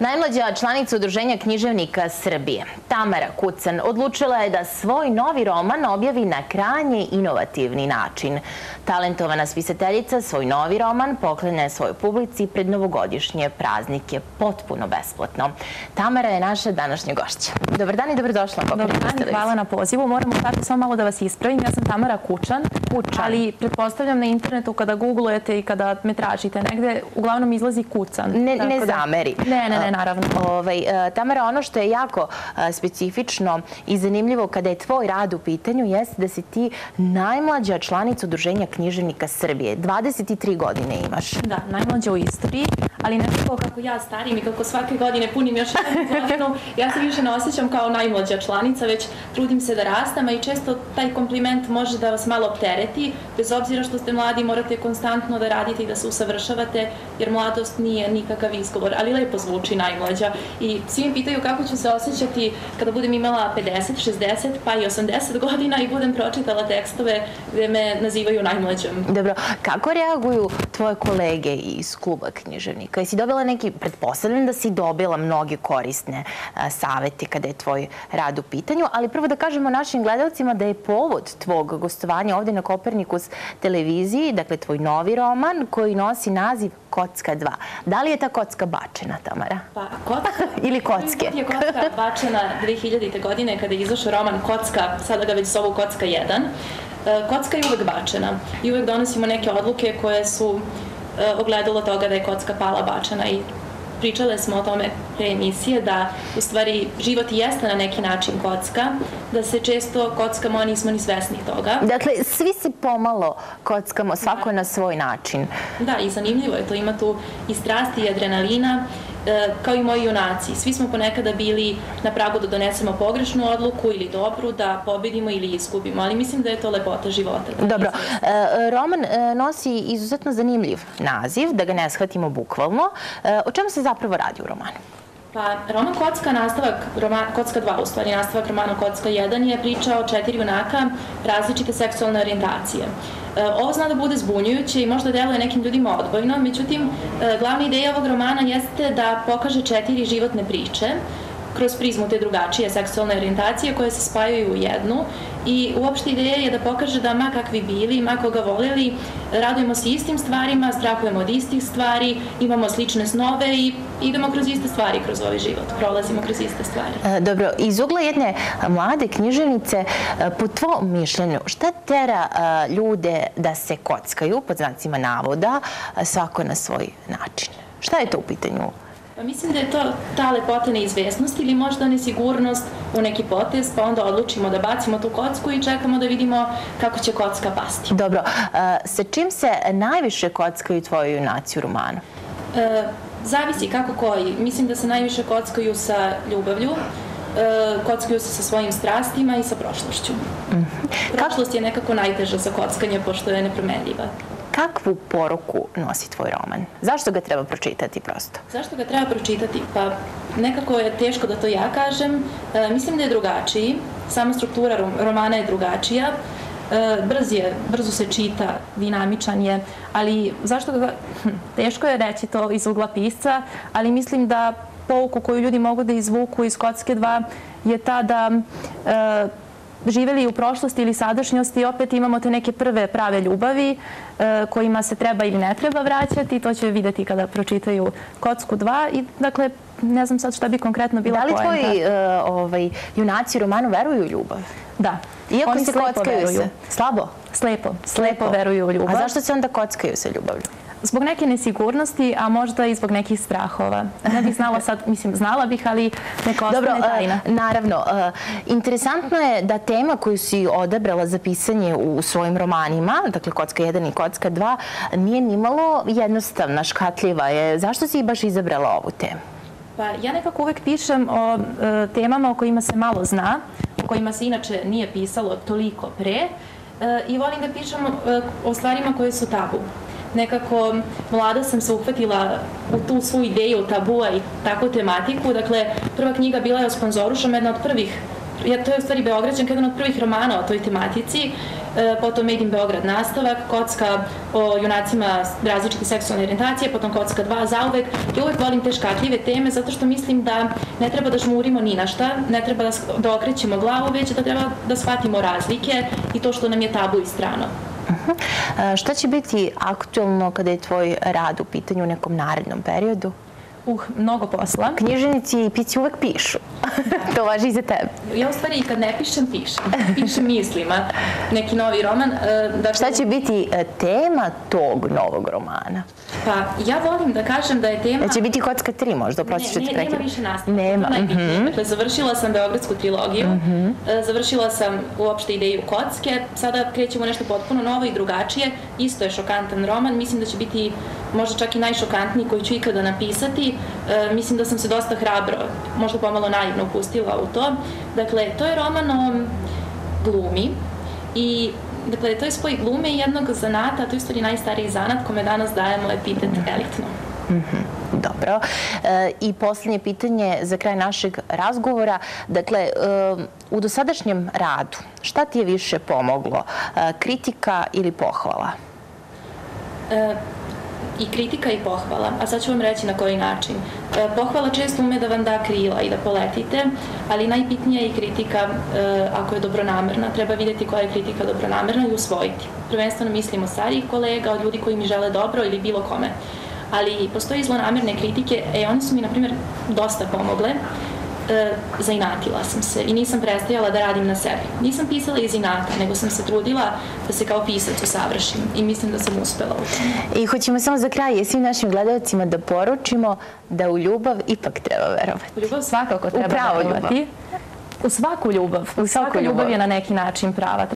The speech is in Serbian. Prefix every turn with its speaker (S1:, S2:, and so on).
S1: Najmlađa članica Udruženja književnika Srbije, Tamara Kucan, odlučila je da svoj novi roman objavi na krajnje inovativni način. Talentovana spisateljica svoj novi roman poklanja svojoj publici pred novogodišnje praznike potpuno besplatno. Tamara je naša današnja gošća. Dobar dan i dobrodošla.
S2: Dobar dan i hvala na pozivu. Moram u samo malo da vas ispravim. Ja sam Tamara Kučan, ali pretpostavljam na internetu kada googlujete i kada me tražite negde, uglavnom izlazi Kucan.
S1: Ne zameri.
S2: Ne, naravno.
S1: Tamara, ono što je jako specifično i zanimljivo kada je tvoj rad u pitanju jeste da si ti najmlađa članica Udruženja književnika Srbije. 23 godine imaš.
S2: Da, najmlađa u istoriji, ali nekako kako ja starim i kako svake godine punim još jednu godinu, ja se više ne osjećam kao najmlađa članica, već trudim se da rastam, a i često taj kompliment može da vas malo optereti. Bez obzira što ste mladi, morate konstantno da radite i da se usavršavate, jer mladost nije nikakav izgovor, ali lepo zvuči najmlađa. I svi mi pitaju kako ću se osjećati kada budem imala 50, 60, pa i 80 godina i budem pročitala tekstove gde me nazivaju najmlađom.
S1: Dobro, kako reaguju tvoje kolege iz kluba književnika? Jesi dobila neki, pretpostavljam da si dobila mnoge korisne savete kada je tvoj rad u pitanju, ali prvo da kažemo našim gledalcima da je povod tvog gostovanja ovde na Kopernikus televiziji, dakle tvoj novi roman koji nosi naziv Kocka 2. Da li je ta kocka bačena, Tamara?
S2: Pa, kocka...
S1: Ili kocke?
S2: Je kocka bačena 2000. godine kada je izašao roman Kocka, sada ga već zovu Kocka 1. Kocka je uvek bačena i uvek donosimo neke odluke koje su ogledalo toga da je kocka pala bačena i pričale smo o tome pre emisije da u stvari život i jeste na neki način kocka, da se često kockamo, a nismo ni svesni toga.
S1: Dakle, svi se pomalo kockamo, svako na svoj način.
S2: Da, i zanimljivo je to, ima tu i strasti i adrenalina, kao i moji junaci. Svi smo ponekada bili na pragu da donesemo pogrešnu odluku ili dobru, da pobedimo ili izgubimo, ali mislim da je to lepota života.
S1: Dobro, roman nosi izuzetno zanimljiv naziv, da ga ne shvatimo bukvalno. O čemu se zapravo radi u romanu?
S2: Pa, roman Kocka, Kocka 2, u stvari nastavak romana Kocka 1 je priča o 4 junaka različite seksualne orijentacije. Ovo zna da bude zbunjujuće i možda deluje nekim ljudima odbojno, međutim, glavna ideja ovog romana jeste da pokaže 4 životne priče kroz prizmu te drugačije seksualne orijentacije koje se spajaju u jednu i uopšte ideja je da pokaže da ma kakvi bili, ma koga voljeli, radujemo se istim stvarima, strahujemo od istih stvari, imamo slične snove i idemo kroz iste stvari kroz ovaj život, prolazimo kroz iste stvari.
S1: Dobro, iz ugla jedne mlade književnice, po tvom mišljenju, šta tera ljude da se kockaju, pod znacima navoda, svako na svoj način? Šta je to u pitanju?
S2: Pa mislim da je to ta lepota neizvesnosti ili možda nesigurnost u neki potez, pa onda odlučimo da bacimo tu kocku i čekamo da vidimo kako će kocka pasti.
S1: Dobro, sa čim se najviše kockaju tvoji junaci u romanu?
S2: Zavisi kako koji. Mislim da se najviše kockaju sa ljubavlju, kockaju se sa svojim strastima i sa prošlošću. Prošlost je nekako najteža za kockanje, pošto je nepromenljiva.
S1: Kakvu poruku nosi tvoj roman? Zašto ga treba pročitati prosto?
S2: Zašto ga treba pročitati? Pa nekako je teško da to ja kažem. Mislim da je drugačiji. Sama struktura romana je drugačija. Brzo se čita, dinamičan je, ali zašto ga... Teško je reći to iz ugla pisca, ali mislim da pouku koju ljudi mogu da izvuku iz Kocke 2 je ta da živeli u prošlosti ili sadašnjosti, opet imamo te neke prve prave ljubavi kojima se treba ili ne treba vraćati. To će videti kada pročitaju Kocku 2 i dakle, ne znam sad šta bi konkretno bila poenta.
S1: Da li tvoji junaci u romanu veruju u ljubav?
S2: Da.
S1: Iako se kockaju se? Slabo?
S2: Slepo veruju u ljubav.
S1: A zašto se onda kockaju sa ljubavlju?
S2: Zbog neke nesigurnosti, a možda i zbog nekih strahova. Ne bih znala sad, mislim, znala bih, ali neka ostane tajna.
S1: Naravno. Interesantno je da tema koju si odabrala za pisanje u svojim romanima, dakle Kocka 1 i Kocka 2, nije nimalo jednostavna, škatljiva je. Zašto si baš izabrala ovu temu?
S2: Pa ja nekako uvek pišem o temama o kojima se malo zna, o kojima se inače nije pisalo toliko pre i volim da pišem o stvarima koje su tabu. Nekako mlada sam se uhvatila u tu svu ideju tabua i takvu tematiku. Dakle, prva knjiga bila je o Sponzorušom, jedna od prvih, to je u stvari Beograđanka, jedan od prvih romana o toj tematici potom Made in Beograd nastavak, kocka o junacima različite seksualne orijentacije, potom kocka 2 zauvek. Ja uvek volim te škakljive teme zato što mislim da ne treba da žmurimo ni na šta, ne treba da okrećemo glavu, već da treba da shvatimo razlike i to što nam je tabu i strano.
S1: Šta će biti aktuelno kada je tvoj rad u pitanju u nekom narednom periodu?
S2: Mnogo posla.
S1: Književnici i pisci uvek pišu. To važi i za tebe.
S2: Ja u stvari i kad ne pišem, pišem. Pišem mislima. Neki novi roman.
S1: Šta će biti tema tog novog romana?
S2: Pa ja volim da kažem da je tema...
S1: Da će biti Kocka 3 možda, oprosti što ti prekidam.
S2: Nema više nastavka.
S1: Nema.
S2: Dakle, završila sam Beogradsku trilogiju, završila sam uopšte ideju kocke, sada krećemo nešto potpuno novo i drugačije. Isto je šokantan roman, mislim da će biti možda čak i najšokantniji koji ću ikada napisati. Mislim da sam se dosta hrabro, možda pomalo naivno upustila u to. Dakle, to je roman o glumi i dakle, to je spoj glume i jednog zanata, a to je u stvari najstariji zanat kome danas dajemo epitet eliktno.
S1: Dobro. I posljednje pitanje za kraj našeg razgovora. Dakle, u dosadašnjem radu, šta ti je više pomoglo? Kritika ili pohvala?
S2: I kritika i pohvala, a sad ću vam reći na koji način. Pohvala često ume da vam da krila i da poletite, ali najbitnija je i kritika ako je dobronamerna. Treba vidjeti koja je kritika dobronamerna i usvojiti. Prvenstveno mislim o starijih kolega, od ljudi koji mi žele dobro ili bilo kome. Ali postoji zlonamerne kritike, one su mi, na primjer, dosta pomogle. Zainatila sam se i nisam prestajala da radim na sebi. Nisam pisala iz inata, nego sam se trudila da se kao pisac usavršim i mislim da sam uspela u tome.
S1: I hoćemo samo za kraj svim našim gledalcima da poručimo da u ljubav ipak treba verovati.
S2: U ljubav svakako treba verovati. U svaku ljubav. Svaka ljubav je na neki način prava.